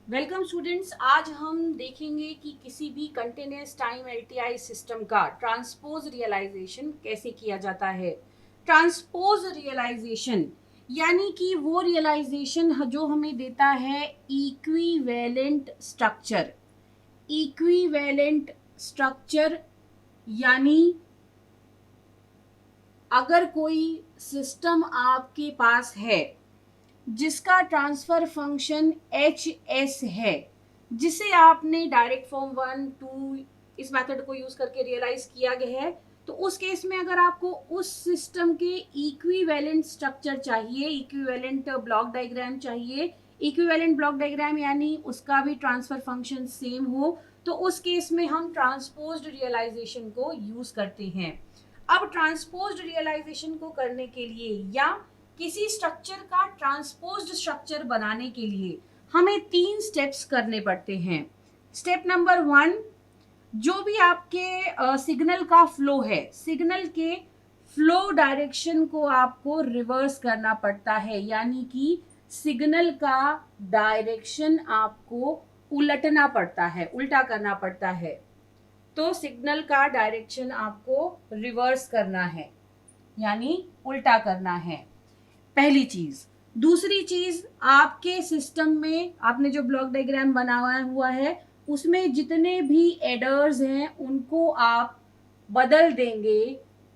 Welcome students. आज हम देखेंगे कि किसी भी कंटिन्यूस टाइम एलटीआई सिस्टम का ट्रांसपोज रियलाइजेशन कैसे किया जाता है। ट्रांसपोज रियलाइजेशन यानी कि वो रियलाइजेशन जो हमें देता है इक्विवेलेंट स्ट्रक्चर। इक्विवेलेंट स्ट्रक्चर यानी अगर कोई सिस्टम आपके पास है जिसका ट्रांसफर फंक्शन एच एस है, जिसे आपने डायरेक्ट फॉर्म 1 2 इस मेथड को यूज करके रियलाइज किया गया है, तो उस केस में अगर आपको उस सिस्टम के इक्विवेलेंट स्ट्रक्चर चाहिए, इक्विवेलेंट ब्लॉक डायग्राम चाहिए, इक्विवेलेंट ब्लॉक डायग्राम यानी उसका भी ट्रांसफर फंक्शन सेम हो, तो उस केस में हम ट्रांसपोज्ड रियलाइजेशन को यूज करते हैं। अब ट्रांसपोज्ड रियलाइजेशन को करने के लिए या किसी स्ट्रक्चर का ट्रांसपोज्ड स्ट्रक्चर बनाने के लिए हमें 3 स्टेप्स करने पड़ते हैं। स्टेप नंबर 1, जो भी आपके सिग्नल का फ्लो है, सिग्नल के फ्लो डायरेक्शन को आपको रिवर्स करना पड़ता है, यानी कि सिग्नल का डायरेक्शन आपको उलटना पड़ता है, उल्टा करना पड़ता है। तो सिग्नल का डायरेक्शन आपको रिवर्स करना है, यानी उल्टा करना है, पहली चीज। दूसरी चीज, आपके सिस्टम में आपने जो ब्लॉक डायग्राम बनाया हुआ है उसमें जितने भी एडर्स हैं उनको आप बदल देंगे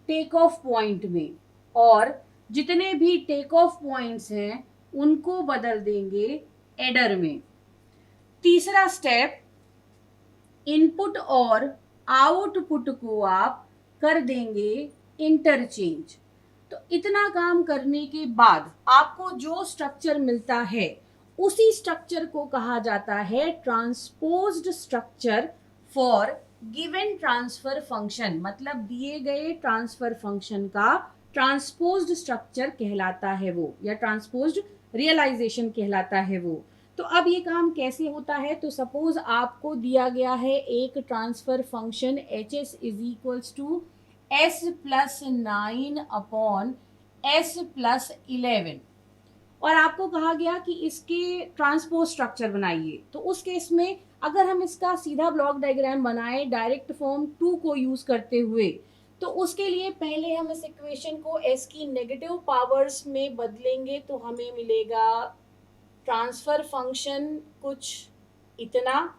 टेक ऑफ पॉइंट में, और जितने भी टेक ऑफ पॉइंट्स हैं उनको बदल देंगे एडर में। तीसरा स्टेप, इनपुट और आउटपुट को आप कर देंगे इंटरचेंज। तो इतना काम करने के बाद आपको जो स्ट्रक्चर मिलता है उसी स्ट्रक्चर को कहा जाता है transposed structure for given transfer function. मतलब दिए गए ट्रांसफर फंक्शन का ट्रांसपोज्ड स्ट्रक्चर कहलाता है वो, या ट्रांसपोज्ड रियलाइजेशन कहलाता है वो। तो अब ये काम कैसे होता है, तो सपोज आपको दिया गया है एक transfer function H S is equals to S plus 9 upon S plus 11, और आपको कहा गया कि इसके ट्रांसपोज स्ट्रक्चर बनाइए। तो उस केस में अगर हम इसका सीधा ब्लॉक डायग्राम बनाए डायरेक्ट फॉर्म 2 को यूज करते हुए, तो उसके लिए पहले हम इस इक्वेशन को s की नेगेटिव पावर्स में बदलेंगे, तो हमें मिलेगा ट्रांसफर फंक्शन कुछ इतना,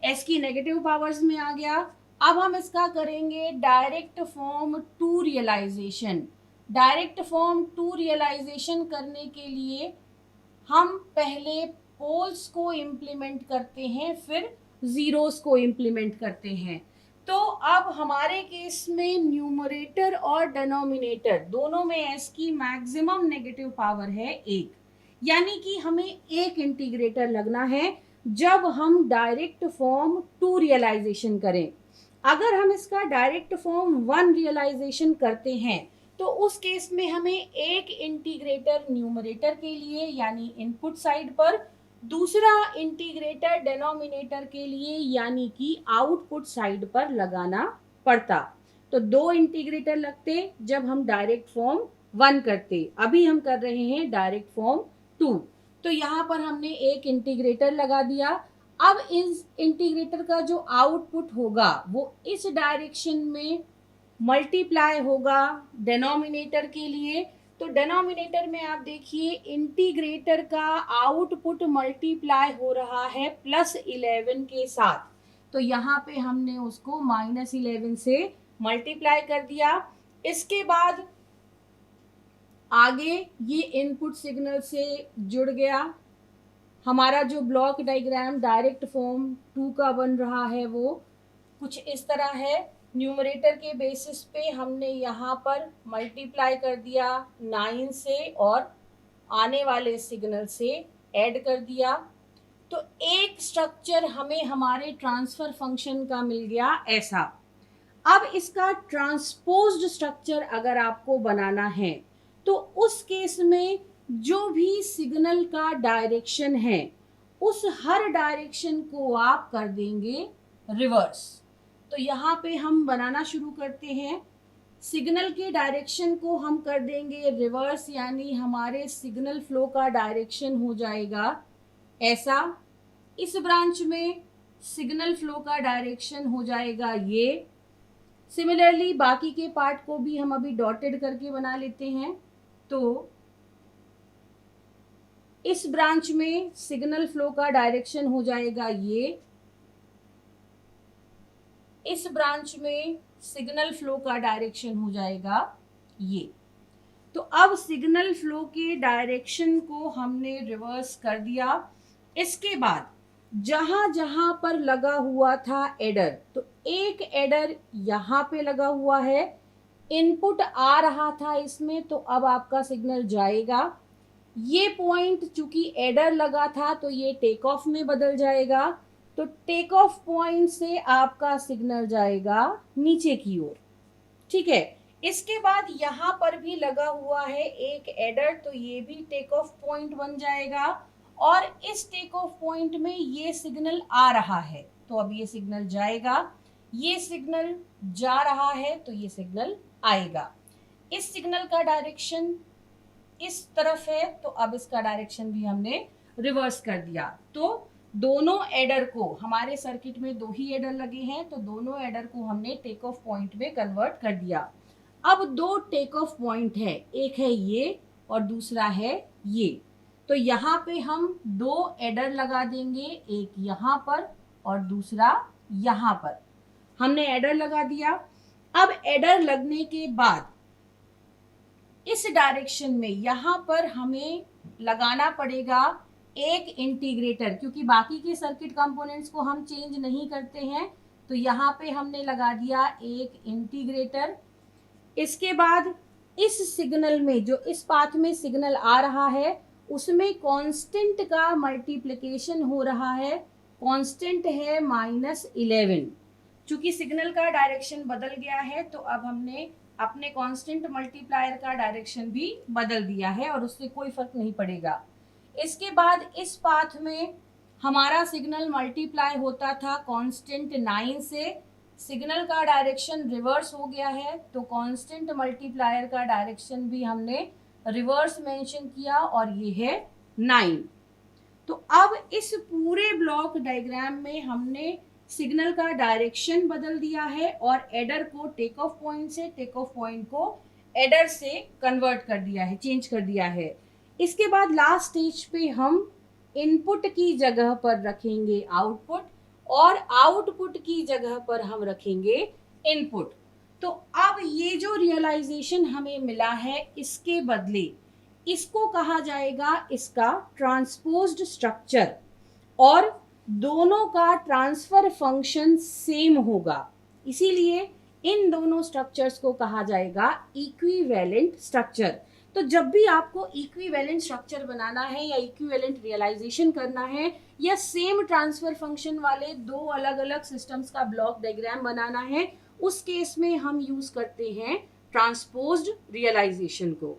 s की नेगेटिव पावर्स में आ गया। अब हम इसका करेंगे direct form 2 realization. Direct form 2 realization करने के लिए हम पहले पोल्स को इम्प्लीमेंट करते हैं, फिर जीरोस को इम्प्लीमेंट करते हैं। तो अब हमारे केस में न्यूमरेटर और डिनोमिनेटर दोनों में s की मैक्सिमम नेगेटिव पावर है 1, यानी कि हमें एक इंटीग्रेटर लगना है जब हम डायरेक्ट फॉर्म 2 रियलाइजेशन करें। अगर हम इसका डायरेक्ट फॉर्म 1 रियलाइजेशन करते हैं तो उस केस में हमें एक इंटीग्रेटर न्यूमरेटर के लिए यानी इनपुट साइड पर, दूसरा इंटीग्रेटर डिनोमिनेटर के लिए यानी कि आउटपुट साइड पर लगाना पड़ता। तो 2 इंटीग्रेटर लगते जब हम डायरेक्ट फॉर्म 1 करते, अभी हम कर रहे हैं डायरेक्ट फॉर्म 2। तो यहाँ पर हमने एक इंटीग्रेटर लगा दिया। अब इस इंटीग्रेटर का जो आउटपुट होगा वो इस डायरेक्शन में मल्टीप्लाई होगा डिनोमिनेटर के लिए। तो डिनोमिनेटर में आप देखिए इंटीग्रेटर का आउटपुट मल्टीप्लाई हो रहा है +11 के साथ, तो यहाँ पे हमने उसको -11 से मल्टीप्लाई कर दिया। इसके बाद आगे ये इनपुट सिग्नल से जुड़ गया। हमारा जो ब्लॉक डायग्राम डायरेक्ट फॉर्म 2 का बन रहा है वो कुछ इस तरह है। न्यूमरेटर के बेसिस पे हमने यहाँ पर मल्टीप्लाई कर दिया 9 से और आने वाले सिग्नल से ऐड कर दिया। तो एक स्ट्रक्चर हमें हमारे ट्रांसफर फंक्शन का मिल गया ऐसा। अब इसका ट्रांसपोज्ड स्ट्रक्चर अगर आपको बनाना है तो उस केस में जो भी सिग्नल का डायरेक्शन है उस हर डायरेक्शन को आप कर देंगे रिवर्स। तो यहाँ पे हम बनाना शुरू करते हैं। सिग्नल के डायरेक्शन को हम कर देंगे रिवर्स, यानी हमारे सिग्नल फ्लो का डायरेक्शन हो जाएगा ऐसा। इस ब्रांच में सिग्नल फ्लो का डायरेक्शन हो जाएगा ये। सिमिलरली बाकी के पार्ट को भी हम अभी डॉटेड करके बना लेते हैं। तो इस ब्रांच में सिग्नल फ्लो का डायरेक्शन हो जाएगा ये। इस ब्रांच में सिग्नल फ्लो का डायरेक्शन हो जाएगा ये। तो अब सिग्नल फ्लो के डायरेक्शन को हमने रिवर्स कर दिया। इसके बाद जहां जहां पर लगा हुआ था एडर, तो एक एडर यहाँ पे लगा हुआ है, इनपुट आ रहा था इसमें, तो अब आपका सिग्नल जाएगा। ये पॉइंट चूंकि एडर लगा था तो ये टेक ऑफ में बदल जाएगा। तो टेक ऑफ पॉइंट से आपका सिग्नल जाएगा नीचे की ओर। ठीक है। इसके बाद यहाँ पर भी लगा हुआ है एक एडर, तो ये भी टेक ऑफ पॉइंट बन जाएगा। और इस टेक ऑफ पॉइंट में ये सिग्नल आ रहा है, तो अब ये सिग्नल जाएगा। ये सिग्नल जा रहा है तो ये सिग्नल आएगा। इस सिग्नल का डायरेक्शन इस तरफ है, तो अब इसका डायरेक्शन भी हमने रिवर्स कर दिया। तो दोनों एडर को, हमारे सर्किट में दो ही एडर लगे हैं, तो दोनों एडर को हमने टेक ऑफ पॉइंट में कन्वर्ट कर दिया। अब दो टेक ऑफ पॉइंट है, एक है ये और दूसरा है ये। तो यहाँ पे हम दो एडर लगा देंगे, एक यहाँ पर और दूसरा यहाँ पर। हमने एडर लगा दिया। अब एडर लगने के बाद इस डायरेक्शन में यहाँ पर हमें लगाना पड़ेगा एक इंटीग्रेटर, क्योंकि बाकी के सर्किट कंपोनेंट्स को हम चेंज नहीं करते हैं। तो यहाँ पे हमने लगा दिया एक इंटीग्रेटर। इसके बाद इस सिग्नल में, जो इस पाथ में सिग्नल आ रहा है, उसमें कांस्टेंट का मल्टीप्लिकेशन हो रहा है। कांस्टेंट है -11। चूंकि सिग्नल का डायरेक्शन बदल गया है, तो अब हमने अपने कांस्टेंट मल्टीप्लायर का डायरेक्शन भी बदल दिया है और उससे कोई फर्क नहीं पड़ेगा। इसके बाद इस पाथ में हमारा सिग्नल मल्टीप्लाई होता था कांस्टेंट 9 से। सिग्नल का डायरेक्शन रिवर्स हो गया है, तो कांस्टेंट मल्टीप्लायर का डायरेक्शन भी हमने रिवर्स मेंशन किया और ये है 9। तो अब इस पूरे ब्लॉक डायग्राम में हमने सिग्नल का डायरेक्शन बदल दिया है और एडर को टेक ऑफ पॉइंट से, टेक ऑफ पॉइंट को एडर से कन्वर्ट कर दिया है, चेंज कर दिया है। इसके बाद लास्ट स्टेज पे हम इनपुट की जगह पर रखेंगे आउटपुट और आउटपुट की जगह पर हम रखेंगे इनपुट। तो अब ये जो रियलाइजेशन हमें मिला है, इसके बदले इसको कहा जाएगा इसका ट्रांसपोज्ड स्ट्रक्चर, और दोनों का ट्रांसफर फंक्शन सेम होगा। इसीलिए इन दोनों स्ट्रक्चर्स को कहा जाएगा इक्विवेलेंट स्ट्रक्चर। तो जब भी आपको इक्विवेलेंट स्ट्रक्चर बनाना है या इक्विवेलेंट रियलाइजेशन करना है या सेम ट्रांसफर फंक्शन वाले दो अलग अलग सिस्टम्स का ब्लॉक डायग्राम बनाना है, उस केस में हम यूज करते हैं ट्रांसपोज्ड रियलाइजेशन को।